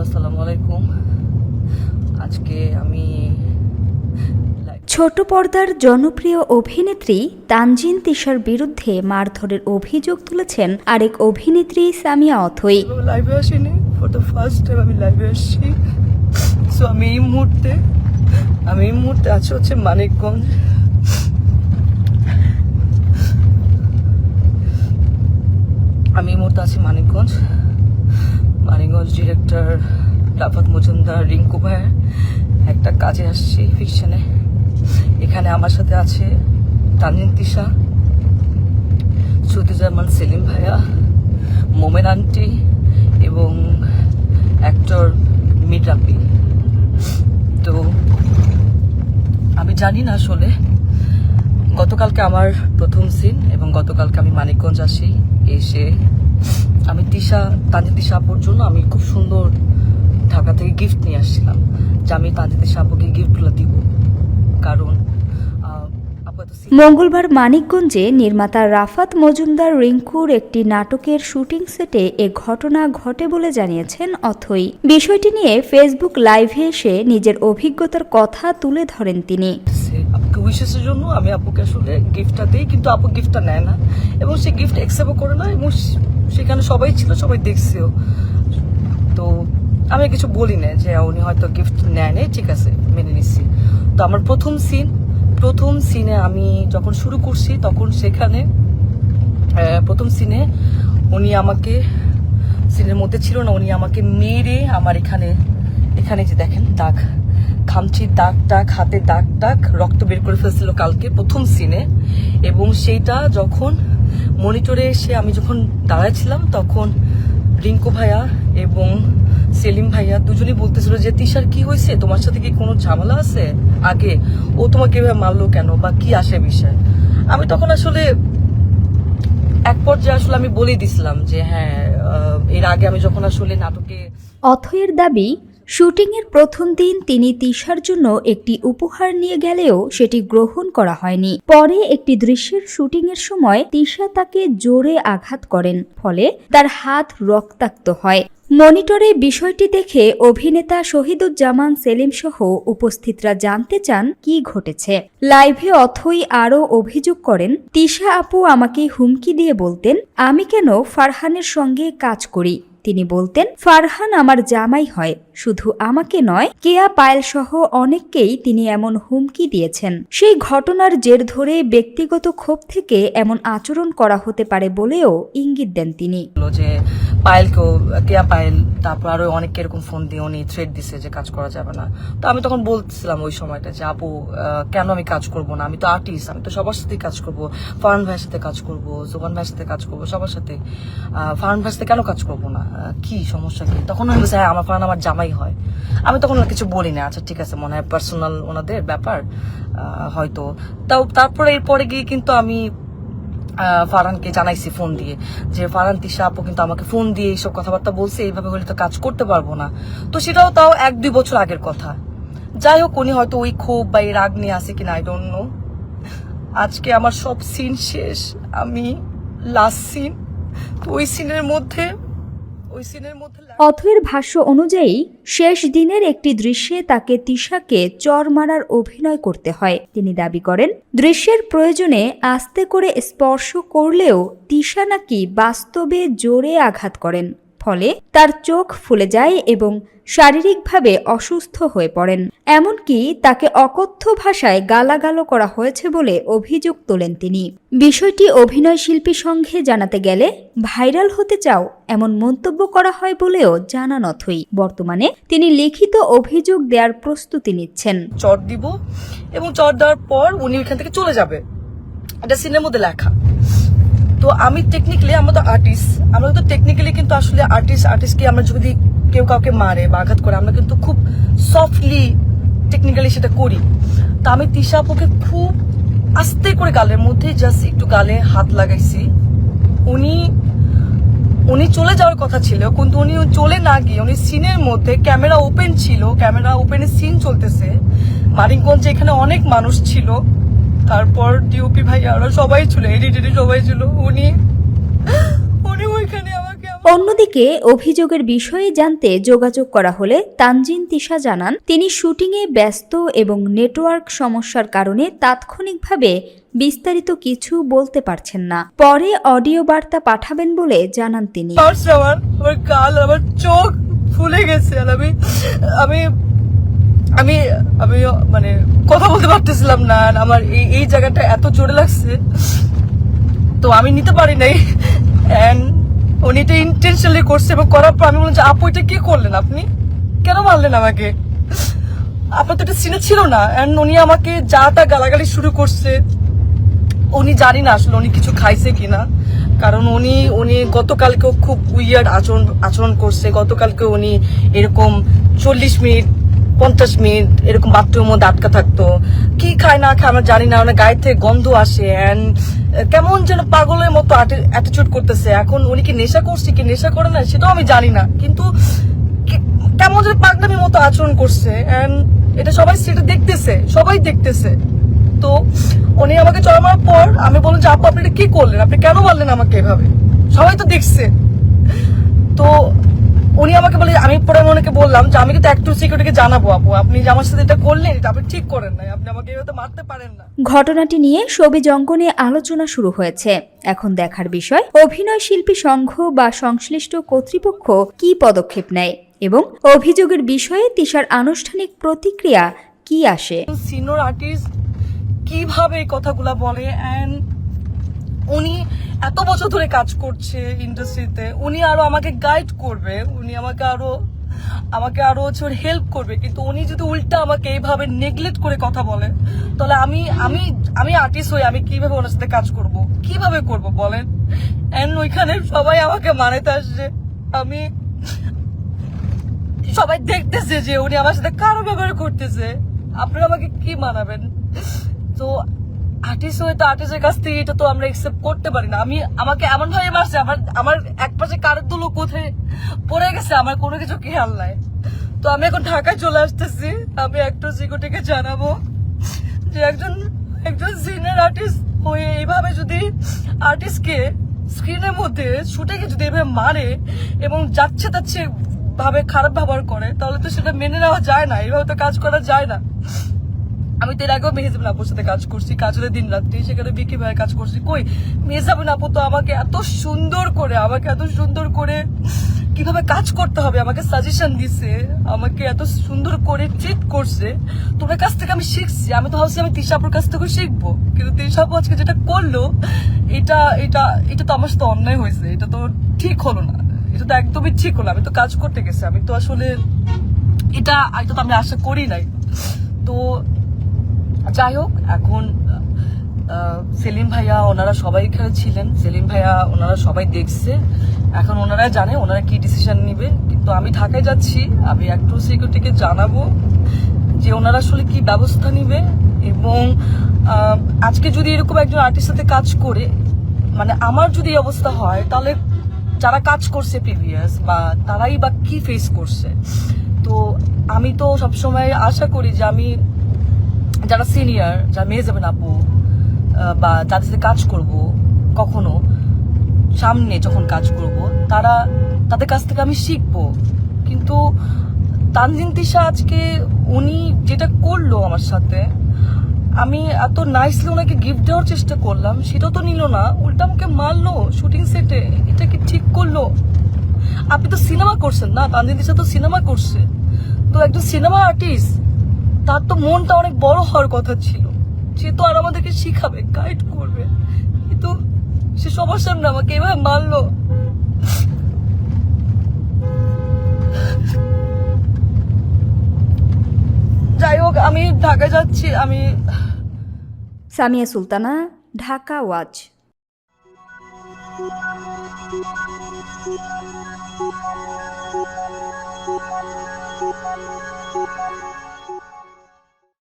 আসসালামু আলাইকুম। আজকে আমি ছোট পর্দার জনপ্রিয় অভিনেত্রী তানজিন তিশার বিরুদ্ধে মারধরের অভিযোগ তুলেছেন আরেক অভিনেত্রী সামিয়া অথই। লাইভে আসিনি, ফর দ্য ফার্স্ট টাইম আমি লাইভে আসছি। সো আমি এই মুহূর্তে আছি হচ্ছে মানিকগঞ্জ। মানিকগঞ্জ ডিরেক্টর রাফাত মজুমদার রিঙ্কু ভাইয়ের একটা কাজে আসছি ফিকশনে। এখানে আমার সাথে আছে তানজিন তিশা, সুতিজামান সেলিম ভাইয়া, মোমেন আন্টি এবং অ্যাক্টর মিরাপি। তো আমি জানি না আসলে, গতকালকে আমার প্রথম সিন এবং গতকালকে আমি মানিকগঞ্জ আসি। এসে আমি তানজিন তিশা আপুর জন্য আমি খুব সুন্দর ঢাকা থেকে গিফট নিয়ে আসছিলাম, যে আমি তানজিন তিশা আপুকে গিফটগুলো দিব। কারণ মঙ্গলবার মানিকগঞ্জে নির্মাতা রাফাত মজুমদার রিঙ্কুর একটি নাটকের শুটিং সেটে এ ঘটনা ঘটে বলে জানিয়েছেন অথই। বিষয়টি নিয়ে ফেসবুক লাইভে এসে নিজের অভিজ্ঞতার কথা তুলে ধরেন তিনি। আপুকে উইশেসের জন্য আমি আপুকে আসলে গিফটটা দিই, কিন্তু আপু গিফটটা নেয় না এবং সে গিফট অ্যাকসেপ্টও করে না, এবং সেখানে সবাই ছিল, সবাই দেখছেও। তো আমি কিছু বলি না যে উনি হয়তো গিফট নেয় নাই, ঠিক আছে, মেনে নিচ্ছি। তো আমার প্রথম সিনে আমি যখন শুরু করছি, তখন সেখানে প্রথম সিনে উনি আমাকে, সিনের মধ্যে ছিল না, উনি আমাকে মেরে আমার এখানে যে দেখেন দাগ, খামচির দাগ, হাতে দাগ, রক্ত বের করে ফেলছিল কালকে প্রথম সিনে। এবং সেইটা যখন মনিটরে এসে আমি যখন দাঁড়াইছিলাম, তখন রিঙ্কু ভাইয়া এবং সেলিম ভাইয়া দুজনেই বলতেছিল যে তিশার কি হয়েছে, তোমার সাথে কি কোনো ঝামেলা আছে, আগে ও তোমাকে এভাবে মারলো কেন, বা কি আসে বিষয়। আমি তখন আসলে এক পর্যায়ে আসলে আমি বলে দিছিলাম যে হ্যাঁ, এর আগে আমি যখন আসলে নাটকে। অথয়ের দাবি, শুটিংয়ের প্রথম দিন তিনি তিশার জন্য একটি উপহার নিয়ে গেলেও সেটি গ্রহণ করা হয়নি। পরে একটি দৃশ্যের শুটিংয়ের সময় তিশা তাকে জোরে আঘাত করেন, ফলে তার হাত রক্তাক্ত হয়। মনিটরে বিষয়টি দেখে অভিনেতা শহীদুজ্জামান সেলিম সহ উপস্থিতরা জানতে চান কি ঘটেছে। লাইভে অথই আরও অভিযোগ করেন, তিশা আপু আমাকে হুমকি দিয়ে বলতেন আমি কেন ফারহানের সঙ্গে কাজ করি। তিনি বলতেন ফারহান আমার জামাই হয়, শুধু আমাকে নয়, কেয়া পায়েল সহ অনেককেই তিনি এমন হুমকি দিয়েছেন। সেই ঘটনার জের ধরে ব্যক্তিগত ক্ষোভ থেকে এমন আচরণ করা হতে পারে বলেও ইঙ্গিত দেন তিনি। যে কেয়া পায়েল, তারপর আরো অনেক এরকম ফোন দিয়ে উনি থ্রেট দিছে যে কাজ করা যাবে না। তো আমি তখন বলছিলাম ওই সময়টা যে আপু কেন আমি কাজ করব না, আমি তো আর্টিস্ট, আমি তো সবার সাথে কাজ করব, ফারহান ভাইয়ের সাথে কাজ করব, জোবান ভাইয়ের সাথে কাজ করব, সবার সাথে। ফারহান ভাইয়ের সাথে কেন কাজ করব না, কি সমস্যা কি? তখন উনি বলছে হ্যাঁ আমার ফারহান আমার জামাই হয়। আমি তখন কিছু বলি না, আচ্ছা ঠিক আছে, মনে হয় পার্সোনাল ওনাদের ব্যাপার হয়তো। তারপরে এরপরে গিয়ে কিন্তু আমি ফারহানকে জানাইছি ফোন দিয়ে যে ফারহান তিশা আপু কিন্তু আমাকে ফোন দিয়ে এইসব কথাবার্তা বলছে, এইভাবে হলে তো কাজ করতে পারবো না। তো সেটাও তাও 1-2 বছর আগের কথা। যাই হোক, উনি হয়তো ওই ক্ষোভ বা এই রাগ নিয়ে আসে কিনা, আই ডোন্ট নো। আজকে আমার সব সিন শেষ, আমি লাস্ট সিন, তো ওই সিনের মধ্যে অথয়ের ভাষ্য অনুযায়ী শেষ দিনের একটি দৃশ্যে তাকে তিশাকে চর মারার অভিনয় করতে হয়। তিনি দাবি করেন দৃশ্যের প্রয়োজনে আস্তে করে স্পর্শ করলেও তিশা নাকি বাস্তবে জোরে আঘাত করেন, ফলে তার চোখ ফুলে যায় এবং শারীরিকভাবে অসুস্থ হয়ে পড়েন। এমনকি তাকে অকথ্য ভাষায় গালাগালও করা হয়েছে বলে অভিযোগ তোলেন তিনি। বিষয়টি অভিনয় শিল্পী সংঘে জানাতে গেলে ভাইরাল হতে চাও এমন মন্তব্য করা হয় বলেও জানান অথই। বর্তমানে তিনি লিখিত অভিযোগ দেওয়ার প্রস্তুতি নিচ্ছেন। চট দিব এবং চট দেওয়ার পর উনি ওইখান থেকে চলে যাবে, এটা সিনের মধ্যে লেখা। তো আমি টেকনিক্যালি, আমরা তো আর্টিস্ট, আমরা তো টেকনিক্যালি কিন্তু আসলে আর্টিস্টকে আমরা যদি কেউ কাউকে মারে বা আঘাত করে, আমরা কিন্তু খুব সফটলি টেকনিক্যালি সেটা করি। তো আমি তিশা আপুকে খুব আস্তে করে গালের মধ্যে জাস্ট একটু গালে হাত লাগাইছি। উনি চলে যাওয়ার কথা ছিল, কিন্তু উনি চলে না গিয়ে উনি সিনের মধ্যে, ক্যামেরা ওপেন ছিল, ক্যামেরা ওপেনের সিন চলতেছে, মানিকগঞ্জে এখানে অনেক মানুষ ছিল, তারপর ডিওপি ভাই আরো সবাই ছিল, এডিটর সবাই ছিল, উনি ওইখানে আমাকে অন্যদিকে অভিযোগের বিষয়ে জানতে যোগাযোগ করা হলে তানজিন তিশা জানান তিনি শুটিংয়ে ব্যস্ত এবং নেটওয়ার্ক সমস্যার কারণে তাৎক্ষণিকভাবে বিস্তারিত কিছু বলতে পারছেন না। পরে অডিও বার্তা পাঠাবেন বলে জানান তিনি। আমার গাল, আমার চোখ ফুলে গেছে আর আমি আমি আমি মানে কথা বলতে পারতেছিলাম না। আমার এই জায়গাটা এত জোরে লাগছে, তো আমি নিতে পারি নাই। উনি এটা ইন্টেনশনালি করছে এবং করার পর আমি বললাম যে আপু এটা কি করলেন, আপনি কেন মারলেন আমাকে, আপনার তো এটা সিনে ছিল না। উনি আমাকে যা তা গালাগালি শুরু করছে। উনি জানি না আসলে উনি কিছু খাইছে কিনা, কারণ উনি গতকালকেও খুব উইয়ার্ড আচরণ করছে। গতকালকে উনি এরকম 40 মিনিট 50 মিনিট এরকম বাথরুমের মধ্যে আটকা থাকতো। কি খায় না খায় আমরা জানি না, মানে গায়ে থেকে গন্ধ আসে অ্যান্ড কেমন যেন পাগলের মতো অ্যাটিটিউড করতেছে। এখন উনি কি নেশা করছে কি নেশা করে না সেটাও আমি জানি না, কিন্তু কেমন যেন পাগলামির মতো আচরণ করছে অ্যান্ড এটা সেটা দেখতেছে, সবাই দেখতেছে। তো উনি আমাকে চড়া মারার পর আমি বললাম যে আপু আপনি এটা কি করলেন, আপনি কেন মারলেন আমাকে এভাবে, সবাই তো দেখছে। তো উনি আমাকে বলে, আমি পরে ওনাকে বললাম যে আমি কিন্তু একটু সিকিউরিটিকে জানাবো আপু, আপনি যে আমার সাথে এটা করলেন এটা আপনি ঠিক করেন নাই, আপনি আমাকে এভাবে মারতে পারেন না। ঘটনাটি নিয়ে শোবিজ অঙ্গনে আলোচনা শুরু হয়েছে। এখন দেখার বিষয় অভিনয় শিল্পী সংঘ বা সংশ্লিষ্ট কর্তৃপক্ষ কি পদক্ষেপ নেয় এবং অভিযোগের বিষয়ে তিশার আনুষ্ঠানিক প্রতিক্রিয়া কি আসে। সিনিয়র আর্টিস্ট কিভাবে এই কথাগুলা বলে, এন্ড উনি এত বছর ধরে কাজ করছে ইন্ডাস্ট্রিতে, উনি আরো আমাকে গাইড করবে, উনি আমাকে আরো হেল্প করবে, কিন্তু উনি যদি উল্টা আমাকে এইভাবে নেগলেক্ট করে কথা বলে, তাহলে আমি আর্টিস্ট হয়ে আমি কিভাবে ওনার সাথে কাজ করব, কিভাবে করব বলেন। এন্ড ওইখানে সবাই আমাকে মানাতে আসছে, সবাই দেখতেছে যে উনি আমার সাথে কারো ব্যবহার করতেছে, আপনারা আমাকে কি মানাবেন। তো আর্টিস্ট হয়ে তো আর্টিস্টের কাছ থেকে এটা তো আমরা একসেপ্ট করতে পারি না। আমাকে এমন ভাবে মারছে, আমার এক পাশে কারের দুলো কোথায় পড়ে গেছে, আমার কোনো কিছু খেয়াল নাই। তো আমি এখন ঢাকায় চলে আসতেছি, আমি একটু সিকিউরিটিকে জানাবো যে একজন সিনিয়র আর্টিস্ট হয়ে এইভাবে যদি আর্টিস্টকে স্ক্রিনের মধ্যে শুটিংয়ে যদি এভাবে মারে এবং যাচ্ছে তাচ্ছে ভাবে খারাপ ব্যবহার করে, তাহলে তো সেটা মেনে নেওয়া যায় না, এইভাবে তো কাজ করা যায় না। আমি তো এর আগেও মেহজাবিন আপুর সাথে কাজ করছি, কাজলের দিন রাত্রি, সেখানে বিকি ভাইয়ের কাজ করছি। কই মেহজাবিন আপু তো আমাকে এত সুন্দর করে কিভাবে কাজ করতে হবে আমাকে সাজেশন দিছে, আমাকে এত সুন্দর করে ট্রিট করছে। তোমার কাছ থেকে আমি শিখছি, আমি তো ভাবছি আমি তিশা আপুর কাছ থেকে শিখবো, কিন্তু তিশা আপু আজকে যেটা করলো এটা তো আমার সাথে অন্যায় হয়েছে, এটা তো ঠিক হলো না, এটা তো একদমই ঠিক হলো। আমি তো কাজ করতে গেছি, আমি তো আসলে এটা তো আমি আশা করি নাই। তো যাই হোক, এখন সেলিম ভাইয়া ওনারা সবাই এখানে ছিলেন, সেলিম ভাইয়া ওনারা সবাই দেখছে, এখন ওনারা জানে ওনারা কি ডিসিশন নিবে। কিন্তু আমি ঢাকায় যাচ্ছি, আমি একটু সিকিউরিটিকে জানাবো যে ওনারা আসলে কি ব্যবস্থা নিবে। এবং আজকে যদি এরকম একজন আর্টিস্টের সাথে কাজ করে, মানে আমার যদি এই অবস্থা হয়, তাহলে যারা কাজ করছে প্রিভিয়াস বা তারাই বা কি ফেস করছে। তো আমি তো সবসময় আশা করি যে আমি যারা সিনিয়র, যারা মেহজাবিন আপু বা যাদের সাথে কাজ করব, কখনো সামনে যখন কাজ করব, তাদের কাছ থেকে আমি শিখবো। কিন্তু তানজিন তিশা আজকে উনি যেটা করলো আমার সাথে, আমি এত নাইসলি ওনাকে গিফট দেওয়ার চেষ্টা করলাম, সেটাও তো নিল না, উল্টা আমাকে মারলো শুটিং সেটে। এটা কি ঠিক করলো? আপনি তো সিনেমা করছেন না, তানজিন তিশা তো সিনেমা করছে, তো একজন সিনেমা আর্টিস্ট, তার তো মনটা অনেক বড় হওয়ার কথা ছিল, সে তো আর আমাদেরকে শিখাবে, গাইড করবে, কিন্তু সে সবার সামনে আমাকে এভাবে মারলো। যাই হোক, আমি ঢাকায় যাচ্ছি। সামিয়া সুলতানা, ঢাকা ওয়াচ।